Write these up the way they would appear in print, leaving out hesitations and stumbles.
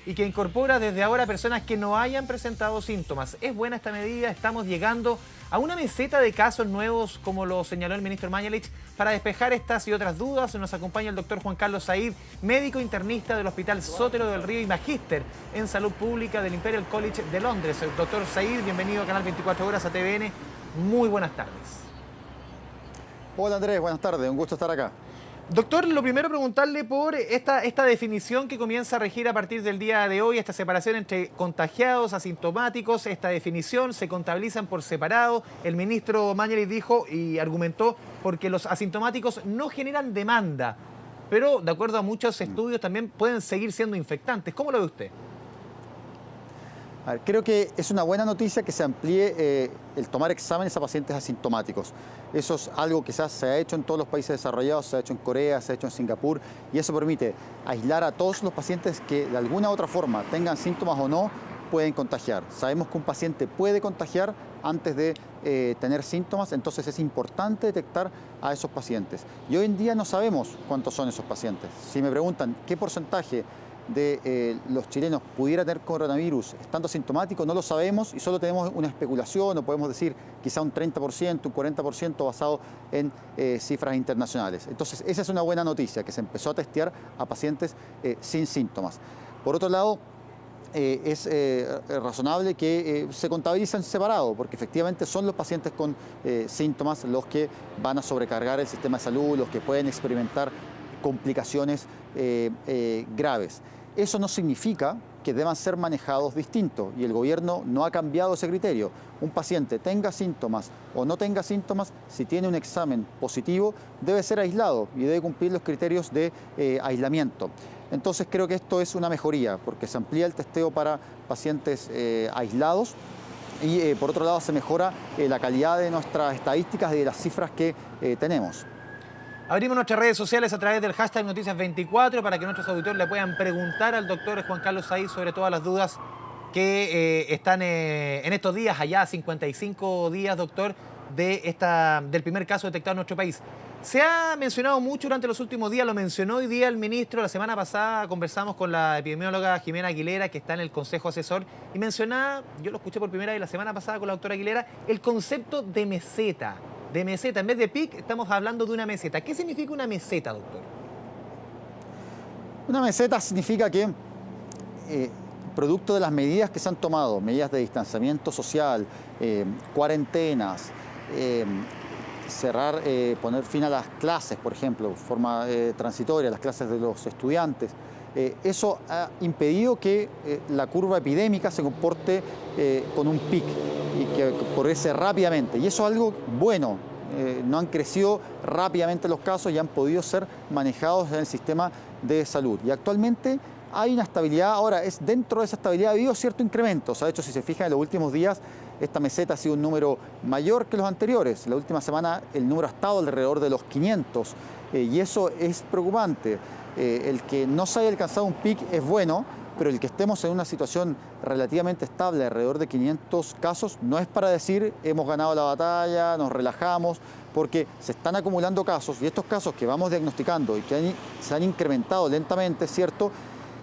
y que incorpora desde ahora personas que no hayan presentado síntomas. ¿Es buena esta medida? ¿Estamos llegando a una meseta de casos nuevos, como lo señaló el ministro Mañalich? Para despejar estas y otras dudas, nos acompaña el doctor Juan Carlos Said, médico internista del Hospital Sotero del Río y magíster en Salud Pública del Imperial College de Londres. Doctor Said, bienvenido a Canal 24 Horas, a TVN. Muy buenas tardes. Hola Andrés, buenas tardes, un gusto estar acá. Doctor, lo primero preguntarle por esta definición que comienza a regir a partir del día de hoy, esta separación entre contagiados, asintomáticos. Esta definición se contabilizan por separado. El ministro Mañalich dijo y argumentó porque los asintomáticos no generan demanda, pero de acuerdo a muchos estudios también pueden seguir siendo infectantes. ¿Cómo lo ve usted? A ver, creo que es una buena noticia que se amplíe el tomar exámenes a pacientes asintomáticos. Eso es algo que se ha hecho en todos los países desarrollados, se ha hecho en Corea, se ha hecho en Singapur, y eso permite aislar a todos los pacientes que de alguna u otra forma, tengan síntomas o no, pueden contagiar. Sabemos que un paciente puede contagiar antes de tener síntomas, entonces es importante detectar a esos pacientes. Y hoy en día no sabemos cuántos son esos pacientes. Si me preguntan qué porcentaje de los chilenos pudiera tener coronavirus estando asintomático, no lo sabemos y solo tenemos una especulación, o podemos decir quizá un 30%, un 40% basado en cifras internacionales. Entonces esa es una buena noticia, que se empezó a testear a pacientes sin síntomas. Por otro lado, es razonable que se contabilicen separado, porque efectivamente son los pacientes con síntomas los que van a sobrecargar el sistema de salud, los que pueden experimentar complicaciones graves. Eso no significa que deban ser manejados distintos, y el gobierno no ha cambiado ese criterio. Un paciente tenga síntomas o no tenga síntomas, si tiene un examen positivo, debe ser aislado y debe cumplir los criterios de aislamiento. Entonces creo que esto es una mejoría, porque se amplía el testeo para pacientes aislados y por otro lado se mejora la calidad de nuestras estadísticas y de las cifras que tenemos. Abrimos nuestras redes sociales a través del hashtag Noticias24 para que nuestros auditores le puedan preguntar al doctor Juan Carlos Said sobre todas las dudas que están en estos días, allá 55 días, doctor, del primer caso detectado en nuestro país. Se ha mencionado mucho durante los últimos días, lo mencionó hoy día el ministro. La semana pasada conversamos con la epidemióloga Jimena Aguilera, que está en el Consejo Asesor, y mencionaba, yo lo escuché por primera vez la semana pasada con la doctora Aguilera, el concepto de meseta. De meseta, en vez de pic, estamos hablando de una meseta. ¿Qué significa una meseta, doctor? Una meseta significa que, producto de las medidas que se han tomado, medidas de distanciamiento social, cuarentenas, cerrar, poner fin a las clases, por ejemplo, de forma transitoria, las clases de los estudiantes, eso ha impedido que la curva epidémica se comporte con un pic y que progrese rápidamente. Y eso es algo bueno. No han crecido rápidamente los casos y han podido ser manejados en el sistema de salud. Y actualmente hay una estabilidad. Ahora, dentro de esa estabilidad ha habido cierto incremento. O sea, de hecho, si se fijan, en los últimos días esta meseta ha sido un número mayor que los anteriores. La última semana el número ha estado alrededor de los 500 y eso es preocupante. El que no se haya alcanzado un pic es bueno, pero el que estemos en una situación relativamente estable, alrededor de 500 casos, no es para decir hemos ganado la batalla, nos relajamos, porque se están acumulando casos, y estos casos que vamos diagnosticando y que se han incrementado lentamente, ¿cierto?,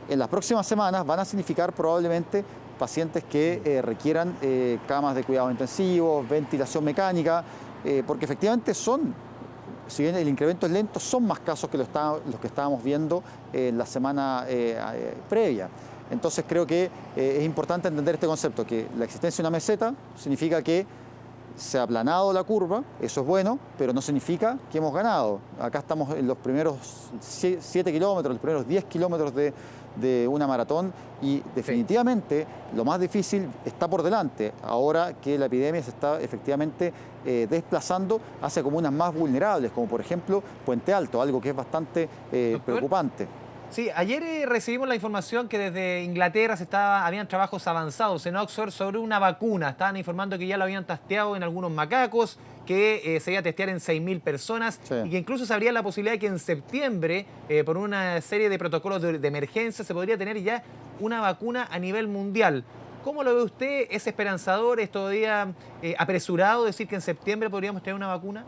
en las próximas semanas van a significar probablemente pacientes que requieran camas de cuidados intensivos, ventilación mecánica, porque efectivamente si bien el incremento es lento, son más casos que los que estábamos viendo en la semana previa. Entonces creo que es importante entender este concepto, que la existencia de una meseta significa que se ha aplanado la curva, eso es bueno, pero no significa que hemos ganado. Acá estamos en los primeros 7 kilómetros, los primeros 10 kilómetros de una maratón, y definitivamente lo más difícil está por delante, ahora que la epidemia se está efectivamente desplazando hacia comunas más vulnerables, como por ejemplo Puente Alto, algo que es bastante preocupante. Sí, ayer recibimos la información que desde Inglaterra habían trabajos avanzados en Oxford sobre una vacuna. Estaban informando que ya lo habían testeado en algunos macacos, que se iba a testear en 6.000 personas, sí, y que incluso se abría la posibilidad de que en septiembre, por una serie de protocolos de emergencia, se podría tener ya una vacuna a nivel mundial. ¿Cómo lo ve usted? ¿Es esperanzador? ¿Es todavía apresurado decir que en septiembre podríamos tener una vacuna?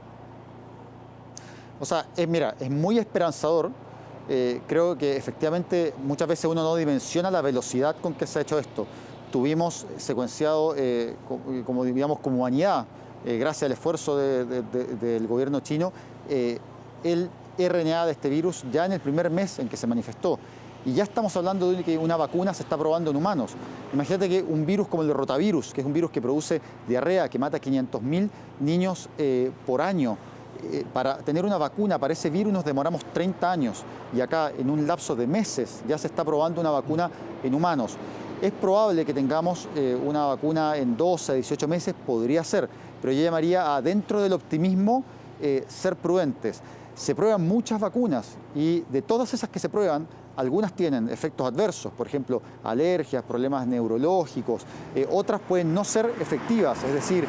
O sea, mira, es muy esperanzador creo que efectivamente muchas veces uno no dimensiona la velocidad con que se ha hecho esto. Tuvimos secuenciado, como digamos, como humanidad, gracias al esfuerzo del gobierno chino, el RNA de este virus ya en el primer mes en que se manifestó. Y ya estamos hablando de que una vacuna se está probando en humanos. Imagínate que un virus como el rotavirus, que es un virus que produce diarrea, que mata a 500.000 niños por año, para tener una vacuna para ese virus nos demoramos 30 años. Y acá, en un lapso de meses, ya se está probando una vacuna en humanos. Es probable que tengamos una vacuna en 12 a 18 meses, podría ser, pero yo llamaría a, dentro del optimismo, ser prudentes. Se prueban muchas vacunas y de todas esas que se prueban, algunas tienen efectos adversos, por ejemplo, alergias, problemas neurológicos. Otras pueden no ser efectivas, es decir,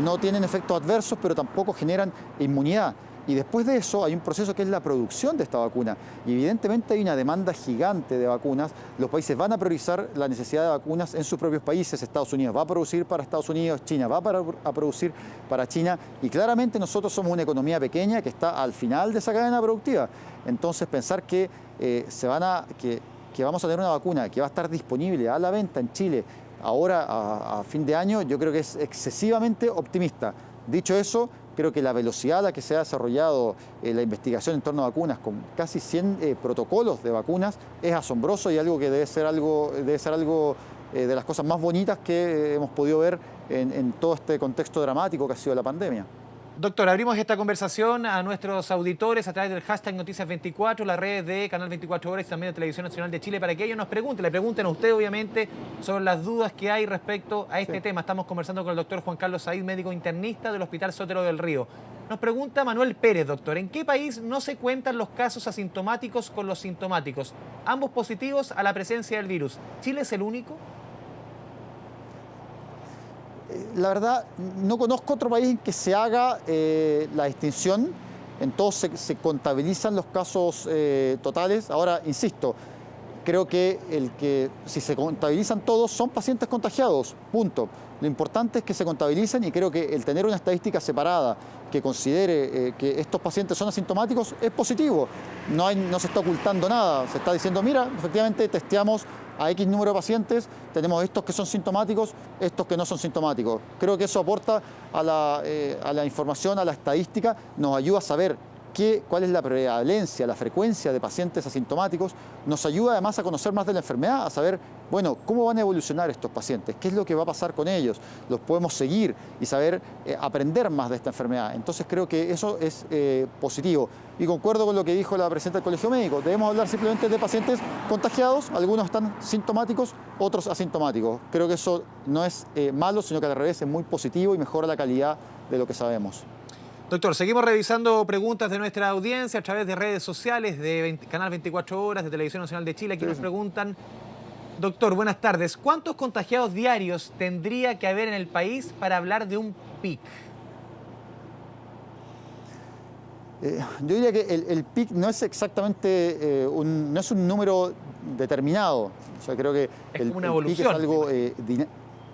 no tienen efectos adversos, pero tampoco generan inmunidad. Y después de eso hay un proceso que es la producción de esta vacuna. Y evidentemente hay una demanda gigante de vacunas. Los países van a priorizar la necesidad de vacunas en sus propios países. Estados Unidos va a producir para Estados Unidos, China va a producir para China. Y claramente nosotros somos una economía pequeña que está al final de esa cadena productiva. Entonces pensar que, que vamos a tener una vacuna que va a estar disponible a la venta en Chile ahora a fin de año, yo creo que es excesivamente optimista. Dicho eso, creo que la velocidad a la que se ha desarrollado la investigación en torno a vacunas, con casi 100 protocolos de vacunas, es asombroso y algo que debe ser algo de las cosas más bonitas que hemos podido ver en todo este contexto dramático que ha sido la pandemia. Doctor, abrimos esta conversación a nuestros auditores a través del hashtag Noticias24, las redes de Canal 24 Horas y también de Televisión Nacional de Chile, para que ellos nos pregunten, le pregunten a usted obviamente sobre las dudas que hay respecto a este tema. Estamos conversando con el doctor Juan Carlos Said, médico internista del Hospital Sotero del Río. Nos pregunta Manuel Pérez, doctor, ¿en qué país no se cuentan los casos asintomáticos con los sintomáticos? Ambos positivos a la presencia del virus. ¿Chile es el único? La verdad, no conozco otro país en que se haga la distinción. En todos se contabilizan los casos totales. Ahora, insisto, creo que si se contabilizan todos son pacientes contagiados, punto. Lo importante es que se contabilicen y creo que el tener una estadística separada que considere que estos pacientes son asintomáticos es positivo. No se está ocultando nada. Se está diciendo, mira, efectivamente testeamos a X número de pacientes, tenemos estos que son sintomáticos, estos que no son sintomáticos. Creo que eso aporta a la información, a la estadística, nos ayuda a saber cuál es la prevalencia, la frecuencia de pacientes asintomáticos, nos ayuda además a conocer más de la enfermedad, a saber, bueno, cómo van a evolucionar estos pacientes, qué es lo que va a pasar con ellos, los podemos seguir y saber aprender más de esta enfermedad. Entonces creo que eso es positivo. Y concuerdo con lo que dijo la presidenta del Colegio Médico, debemos hablar simplemente de pacientes contagiados, algunos están sintomáticos, otros asintomáticos. Creo que eso no es malo, sino que al revés es muy positivo y mejora la calidad de lo que sabemos. Doctor, seguimos revisando preguntas de nuestra audiencia a través de redes sociales, de Canal 24 Horas, de Televisión Nacional de Chile. Aquí nos preguntan, doctor, buenas tardes, ¿cuántos contagiados diarios tendría que haber en el país para hablar de un pic? Yo diría que el pic no es exactamente no es un número determinado. O sea, creo que es el una pic es algo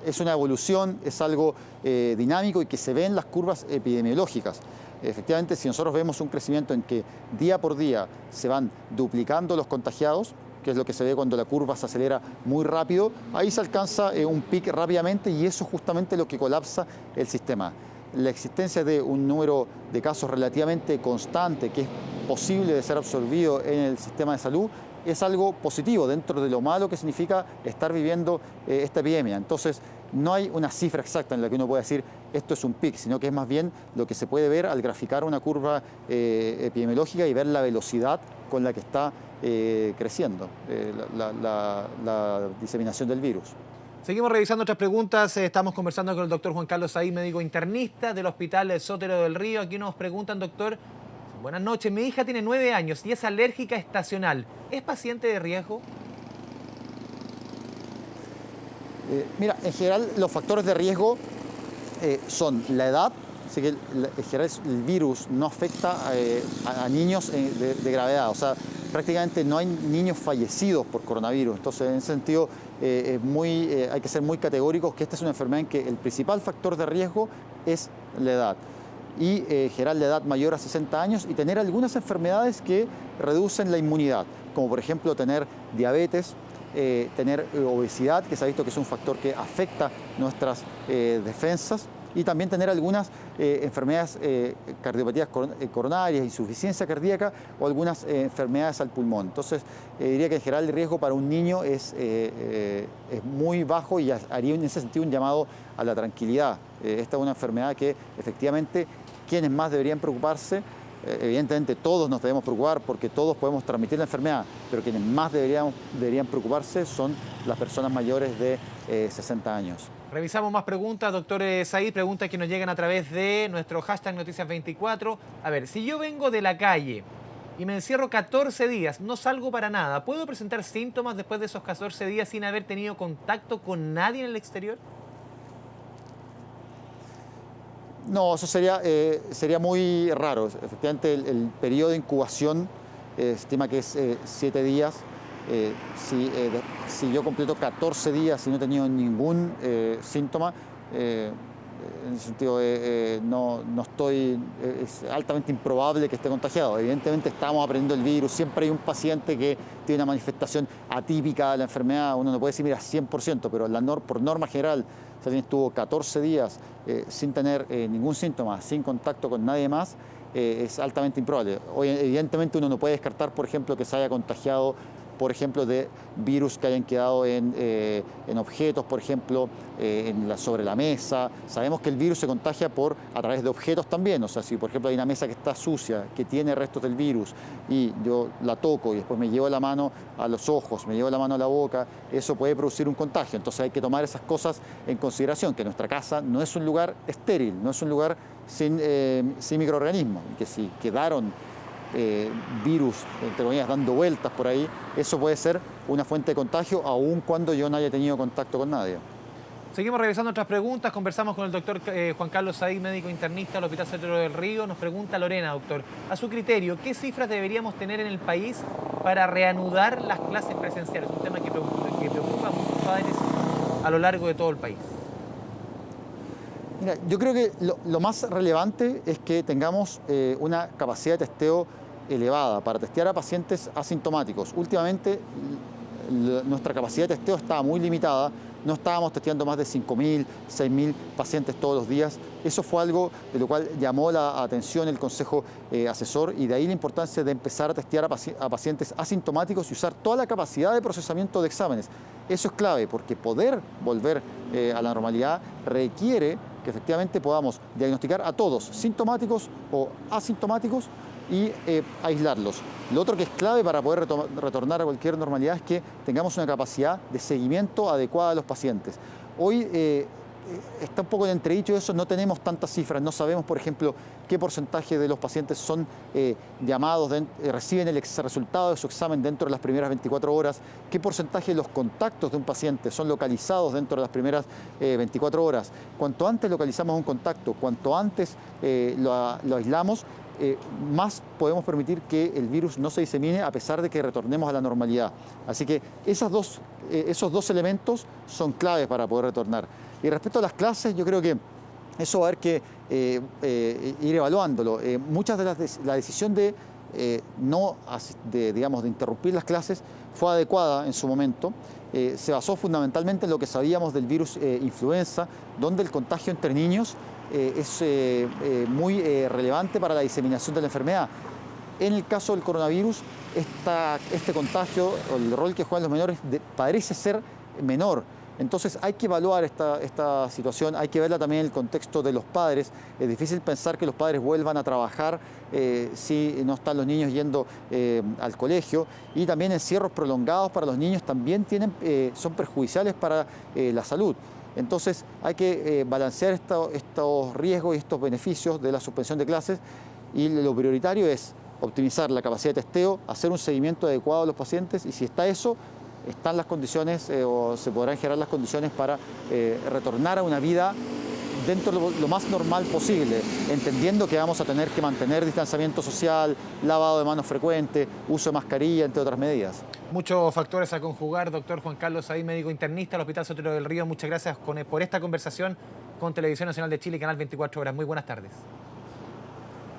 es una evolución, es algo dinámico y que se ve en las curvas epidemiológicas. Efectivamente, si nosotros vemos un crecimiento en que día por día se van duplicando los contagiados, que es lo que se ve cuando la curva se acelera muy rápido, ahí se alcanza un pic rápidamente y eso es justamente lo que colapsa el sistema. La existencia de un número de casos relativamente constante, que es posible de ser absorbido en el sistema de salud, es algo positivo dentro de lo malo que significa estar viviendo esta epidemia. Entonces, no hay una cifra exacta en la que uno pueda decir esto es un pic, sino que es más bien lo que se puede ver al graficar una curva epidemiológica y ver la velocidad con la que está creciendo la diseminación del virus. Seguimos revisando otras preguntas. Estamos conversando con el doctor Juan Carlos Said, médico internista del Hospital Sotero del Río. Aquí nos preguntan, doctor, buenas noches, mi hija tiene 9 años y es alérgica estacional. ¿Es paciente de riesgo? Mira, en general los factores de riesgo son la edad, así que en general el virus no afecta a niños de gravedad, o sea, prácticamente no hay niños fallecidos por coronavirus, entonces en ese sentido hay que ser muy categóricos que esta es una enfermedad en que el principal factor de riesgo es la edad. y en general de edad mayor a 60 años y tener algunas enfermedades que reducen la inmunidad, como por ejemplo tener diabetes, tener obesidad, que se ha visto que es un factor que afecta nuestras defensas, y también tener algunas enfermedades, cardiopatías coronarias, insuficiencia cardíaca o algunas enfermedades al pulmón. Entonces, diría que en general el riesgo para un niño es muy bajo y haría en ese sentido un llamado a la tranquilidad. Esta es una enfermedad que efectivamente quienes más deberían preocuparse, evidentemente todos nos debemos preocupar porque todos podemos transmitir la enfermedad, pero quienes más deberían preocuparse son las personas mayores de 60 años. Revisamos más preguntas, doctor Said, preguntas que nos llegan a través de nuestro hashtag Noticias24. A ver, si yo vengo de la calle y me encierro 14 días, no salgo para nada, ¿puedo presentar síntomas después de esos 14 días sin haber tenido contacto con nadie en el exterior? No, eso sería muy raro. Efectivamente, el periodo de incubación estima que es 7 días. Si yo completo 14 días y no he tenido ningún síntoma, en ese sentido no estoy, es altamente improbable que esté contagiado. Evidentemente estamos aprendiendo el virus, siempre hay un paciente que tiene una manifestación atípica de la enfermedad, uno no puede decir, mira, 100%, pero por norma general, si alguien estuvo 14 días sin tener ningún síntoma, sin contacto con nadie más, es altamente improbable. Hoy, evidentemente uno no puede descartar, por ejemplo, que se haya contagiado de virus que hayan quedado en objetos, por ejemplo, sobre la mesa. Sabemos que el virus se contagia a través de objetos también. O sea, si por ejemplo hay una mesa que está sucia, que tiene restos del virus, y yo la toco y después me llevo la mano a los ojos, me llevo la mano a la boca, eso puede producir un contagio. Entonces hay que tomar esas cosas en consideración, que nuestra casa no es un lugar estéril, no es un lugar sin microorganismos, y que si quedaron virus, entre comillas, dando vueltas por ahí, eso puede ser una fuente de contagio aun cuando yo no haya tenido contacto con nadie. Seguimos revisando otras preguntas, conversamos con el doctor Juan Carlos Said, médico internista del Hospital Centro del Río. Nos pregunta Lorena, doctor, a su criterio, ¿qué cifras deberíamos tener en el país para reanudar las clases presenciales? Un tema que preocupa a muchos padres a lo largo de todo el país. Mira, yo creo que lo más relevante es que tengamos una capacidad de testeo elevada para testear a pacientes asintomáticos. Últimamente nuestra capacidad de testeo estaba muy limitada, no estábamos testeando más de 5.000, 6.000 pacientes todos los días. Eso fue algo de lo cual llamó la atención el Consejo Asesor, y de ahí la importancia de empezar a testear a pacientes asintomáticos y usar toda la capacidad de procesamiento de exámenes. Eso es clave, porque poder volver a la normalidad requiere que efectivamente podamos diagnosticar a todos, sintomáticos o asintomáticos, y aislarlos. Lo otro que es clave para poder retornar a cualquier normalidad es que tengamos una capacidad de seguimiento adecuada de los pacientes. Hoy está un poco en entredicho eso, no tenemos tantas cifras, no sabemos, por ejemplo, qué porcentaje de los pacientes son llamados, reciben el resultado de su examen dentro de las primeras 24 horas, qué porcentaje de los contactos de un paciente son localizados dentro de las primeras 24 horas. Cuanto antes localizamos un contacto, cuanto antes lo aislamos, más podemos permitir que el virus no se disemine a pesar de que retornemos a la normalidad. Así que esos dos elementos son claves para poder retornar. Y respecto a las clases, yo creo que eso va a haber que ir evaluándolo. Muchas de la decisión de interrumpir las clases fue adecuada en su momento. Se basó fundamentalmente en lo que sabíamos del virus influenza, donde el contagio entre niños es muy relevante para la diseminación de la enfermedad. En el caso del coronavirus, este contagio, o el rol que juegan los menores, parece ser menor. Entonces hay que evaluar esta situación, hay que verla también en el contexto de los padres. Es difícil pensar que los padres vuelvan a trabajar si no están los niños yendo al colegio, y también encierros prolongados para los niños también son perjudiciales para la salud. Entonces hay que balancear estos riesgos y estos beneficios de la suspensión de clases, y lo prioritario es optimizar la capacidad de testeo, hacer un seguimiento adecuado a los pacientes, y si está eso, están las condiciones o se podrán generar las condiciones para retornar a una vida dentro de lo más normal posible, entendiendo que vamos a tener que mantener distanciamiento social, lavado de manos frecuente, uso de mascarilla, entre otras medidas. Muchos factores a conjugar, doctor Juan Carlos Said, médico internista del Hospital Centro del Río. Muchas gracias por esta conversación con Televisión Nacional de Chile y Canal 24 Horas. Muy buenas tardes.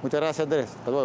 Muchas gracias, Andrés. Hasta luego.